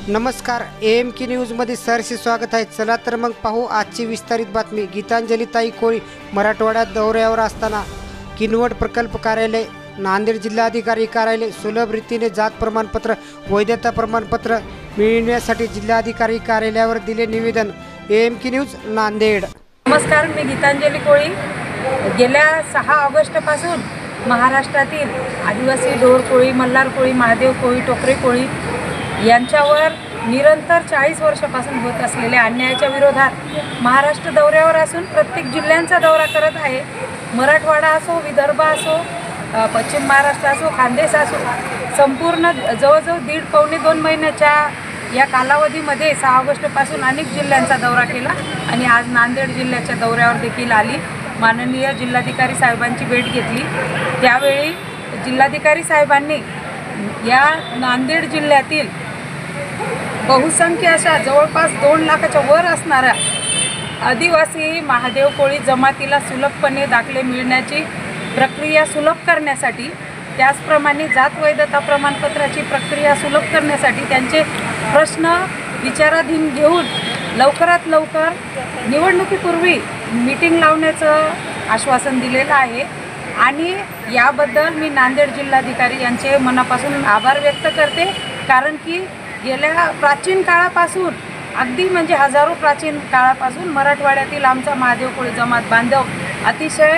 नमस्कार, AMK न्यूजमध्ये सहर्ष स्वागत आहे। चला तर मग पाहू आजची विस्तारित बातमी। गीतांजलीताई कोळी मराठवाड्यात दौऱ्यावर असताना किनवट प्रकल्प कार्यालय, नांदेड जिल्हाधिकारी कार्यालय सुलभ रीतीने जात प्रमाणपत्र, वैधता प्रमाणपत्र मिळविण्यासाठी जिल्हाधिकारी कार्यालयावर दिले निवेदन। AMK news Nanded. नमस्कार, मी गीतांजली कोळी। गेल्या 6 ऑगस्टपासून महाराष्ट्रातील आदिवासी ढोर कोळी, मल्हार कोळी, महादेव कोळी, टोकरे कोळी यांच्यावर निरंतर 40 वर्षापासून होत असलेल्या अन्यायाच्या विरोधात महाराष्ट्र दौऱ्यावर असून प्रत्येक जिल्ह्यांचा दौरा करत आहे। मराठवाडा असो, विदर्भ असो, पश्चिम महाराष्ट्र असो, खानदेश असो, संपूर्ण जवळजवळ 1.5-2 महिन्याच्या या कालावधीमध्ये 6 ऑगस्टपासून अनेक जिल्ह्यांचा दौरा केला आणि आज नांदेड जिल्ह्याच्या दौऱ्यावर देखील आली। माननीय जिल्हाधिकारी साहेबांची भेट घेतली। त्यावेळी जिल्हाधिकारी साहेबांनी या नांदेड जिल्ह्यातील बहुसंख्य अशा जवळपास 2 लाखाच्या वर असणाऱ्या आदिवासी महादेव कोळी जमातीला सुलभपणे दाखले मिळण्याची प्रक्रिया सुलभ करण्यासाठी, त्याचप्रमाणे जात वैधता प्रमाणपत्राची प्रक्रिया सुलभ करण्यासाठी त्यांचे प्रश्न विचाराधीन घेऊन लवकरात लवकर निवडणुकीपूर्वी मीटिंग लावण्याचं आश्वासन दिलेलं आहे आणि याबद्दल मी नांदेड जिल्हाधिकारी यांचे मनापासून आभार व्यक्त करते। कारण की गेल्या प्राचीन काळापासून, अगदी म्हणजे हजारो प्राचीन काळापासून मराठवाड्यातील आमचा महादेव कोळी जमात बांधव अतिशय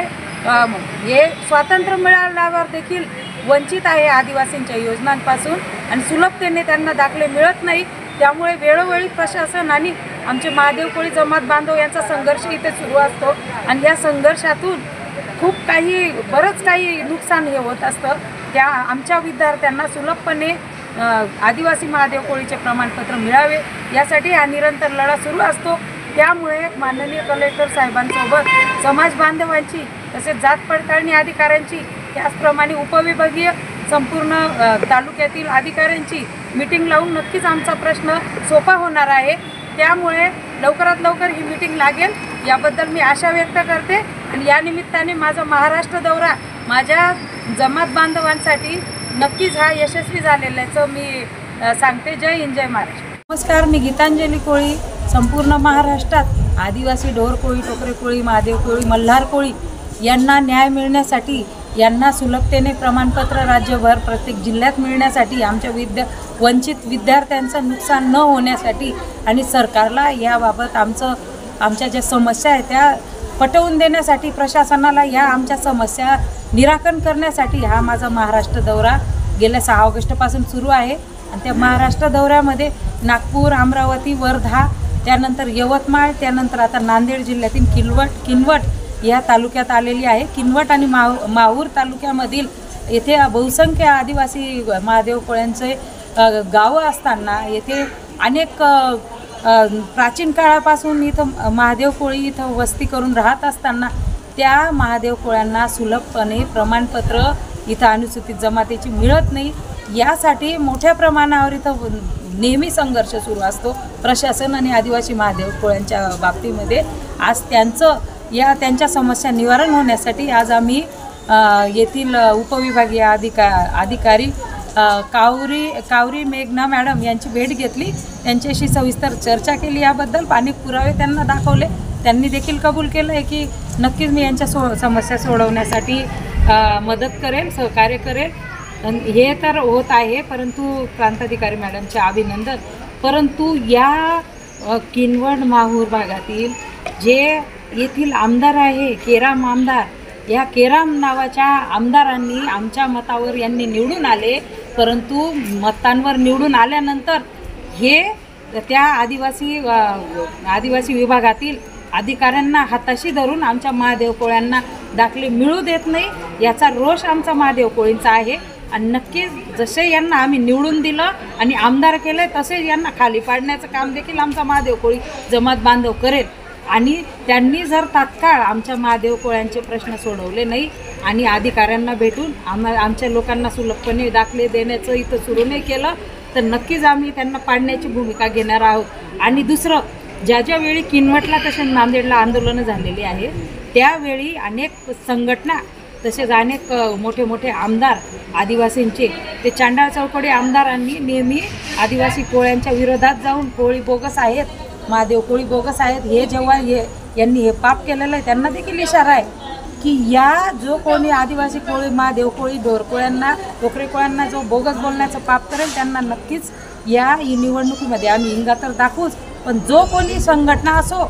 हे स्वातंत्र्य मिळाल्यावर देखील वंचित आहे आदिवासींच्या योजनांपासून आणि सुलभतेने त्यांना दाखले मिळत नाही। त्यामुळे वेळोवेळी प्रशासन आणि आमचे महादेव कोळी जमात बांधव यांचा संघर्ष इथे सुरू असतो आणि या संघर्षातून बरंच काही नुकसान हे होत असतं। त्या आमच्या विद्यार्थ्यांना सुलभपणे आदिवासी महादेव कोळीचे प्रमाणपत्र मिळावे यासाठी हा निरंतर लढा सुरू असतो। त्यामुळे माननीय कलेक्टर साहेबांसोबत समाज बांधवांची, तसेच जात पडताळणी अधिकाऱ्यांची, त्याचप्रमाणे उपविभागीय संपूर्ण तालुक्यातील अधिकाऱ्यांची मीटिंग लावून नक्कीच आमचा प्रश्न सोपा होणार आहे। त्यामुळे लवकरात लवकर ही मीटिंग लागेल याबद्दल मी आशा व्यक्त करते आणि या निमित्ताने माझा महाराष्ट्र दौरा माझ्या जमात बांधवांसाठी नक्कीच हा यशस्वी झालेल्याचं मी सांगते। जय हिंद, जय महाराष्ट्र। नमस्कार, मी गीतांजली कोळी। संपूर्ण महाराष्ट्रात आदिवासी ढोर कोळी, टोकरे कोळी, महादेव कोळी, मल्हार कोळी यांना न्याय मिळण्यासाठी, यांना सुलभतेने प्रमाणपत्र राज्यभर प्रत्येक जिल्ह्यात मिळण्यासाठी, आमच्या वंचित विद्यार्थ्यांचं नुकसान न होण्यासाठी आणि सरकारला याबाबत आमच्या ज्या समस्या आहेत त्या पटवून देण्यासाठी, प्रशासनाला या आमच्या समस्या निराकरण करण्यासाठी हा माझा महाराष्ट्र दौरा गेल्या 6 ऑगस्टपासून सुरू आहे। आणि त्या महाराष्ट्र दौऱ्यामध्ये नागपूर, अमरावती, वर्धा, त्यानंतर यवतमाळ, त्यानंतर आता नांदेड जिल्ह्यातील किनवट या तालुक्यात आलेली आहे। किनवट आणि माहूर तालुक्यामधील येथे बहुसंख्य आदिवासी महादेव कोळ्यांचे गावं असताना येथे अनेक प्राचीन काळापासून इथं महादेव कोळी इथं वस्ती करून राहत असताना त्या महादेव कोळ्यांना सुलभपणे प्रमाणपत्र इथं अनुसूचित जमातीची मिळत नाही। यासाठी मोठ्या प्रमाणावर इथं नेहमी संघर्ष सुरू असतो प्रशासन आणि आदिवासी महादेव कोळ्यांच्या बाबतीमध्ये। आज त्यांच्या समस्या निवारण होण्यासाठी आज आम्ही येथील उपविभागीय अधिकारी कावरी मेघना मॅडम यांची भेट घेतली, त्यांच्याशी सविस्तर चर्चा केली। याबद्दल अनेक पुरावे त्यांना दाखवले। त्यांनी देखील कबूल केलं आहे की नक्कीच मी यांच्या समस्या सोडवण्यासाठी मदत करेल, सहकार्य करेल। हे तर होत आहे, परंतु प्रांताधिकारी मॅडमचे अभिनंदन। परंतु या किनवट माहूर भागातील जे येथील आमदार आहे, केराम आमदार, या केराम नावाच्या आमदारांनी आमच्या मतावर यांनी निवडून आले, परंतु मतांवर निवडून आल्यानंतर हे त्या आदिवासी विभागातील अधिकाऱ्यांना हाताशी धरून आमच्या महादेव कोळ्यांना दाखले मिळू देत नाही। याचा रोष आमचा महादेव कोळींचा आहे आणि नक्कीच जसे यांना आम्ही निवडून दिलं आणि आमदार केले तसे यांना खाली पाडण्याचं काम देखील आमचा महादेव कोळी जमात बांधव करेल। आणि त्यांनी जर तात्काळ आमच्या महादेव कोळ्यांचे प्रश्न सोडवले नाही आणि अधिकाऱ्यांना भेटून आमच्या लोकांना सुलभपणे दाखले देण्याचं इथं सुरू नाही केलं तर नक्कीच आम्ही त्यांना पाडण्याची भूमिका घेणार आहोत। आणि दुसरं, ज्यावेळी किनवटला तसे नांदेडला आंदोलनं झालेली आहे त्यावेळी अनेक संघटना तसेच अनेक मोठे मोठे आमदार आदिवासींचे ते चांडाळ चौकडे आमदारांनी नेहमी आदिवासी कोळ्यांच्या विरोधात जाऊन कोळी बोगस आहेत, महादेव कोळी बोगस आहेत, हे जेव्हा यांनी हे पाप केलेलं आहे त्यांना देखील इशारा आहे की या जो कोणी आदिवासी कोळी, महादेव कोळी, ढोर कोळ्यांना, टोकरे कोळ्यांना जो बोगस बोलण्याचं पाप करेल त्यांना नक्कीच या निवडणुकीमध्ये आम्ही हिंगा तर दाखवूच, पण जो कोणी संघटना असो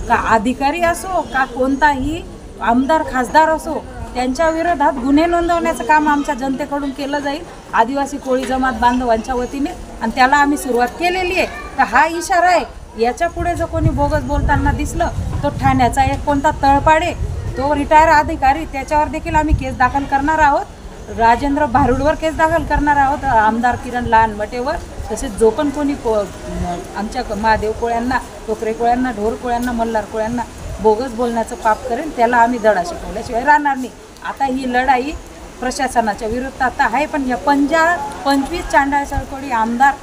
का अधिकारी असो का कोणताही आमदार खासदार असो त्यांच्या विरोधात गुन्हे नोंदवण्याचं काम आमच्या जनतेकडून केलं जाईल आदिवासी कोळी जमात बांधवांच्या वतीने, आणि त्याला आम्ही सुरुवात केलेली आहे. तर हा इशारा आहे, याच्या पुढे जो कोणी बोगस बोलताना दिसलं तो ठाण्याचा एक कोणता तळपाडे, तो रिटायर अधिकारी, त्याच्यावर देखील आम्ही केस दाखल करणार आहोत. राजेंद्र भारुडवर केस दाखल करणार आहोत, आमदार किरण लहानमटेवर, तसेच जो पण कोणी आमच्या महादेव कोळ्यांना, टोकरे कोळ्यांना, ढोर कोळ्यांना, मल्हार कोळ्यांना बोगस बोलण्याचं पाप करेल त्याला आम्ही धडा शिकवल्याशिवाय राहणार नाही. आता ही लढाई प्रशासनाच्या विरोधात आहे, पण या 25 चांडाळ चळकोडी आमदार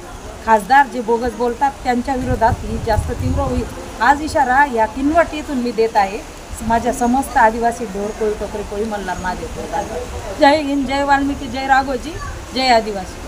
खासदार जे बोगस बोलतात त्यांच्या विरोधात ही जास्त तीव्र होईल. आज इशारा या किनवटीतून मी देत आहे माझ्या समस्त आदिवासी ढोर कोळी, टोकरी कोळी, मल्हार, महादेव कोळी. जय हिंद, जय वाल्मिकी, जय राघोजी, जय आदिवासी.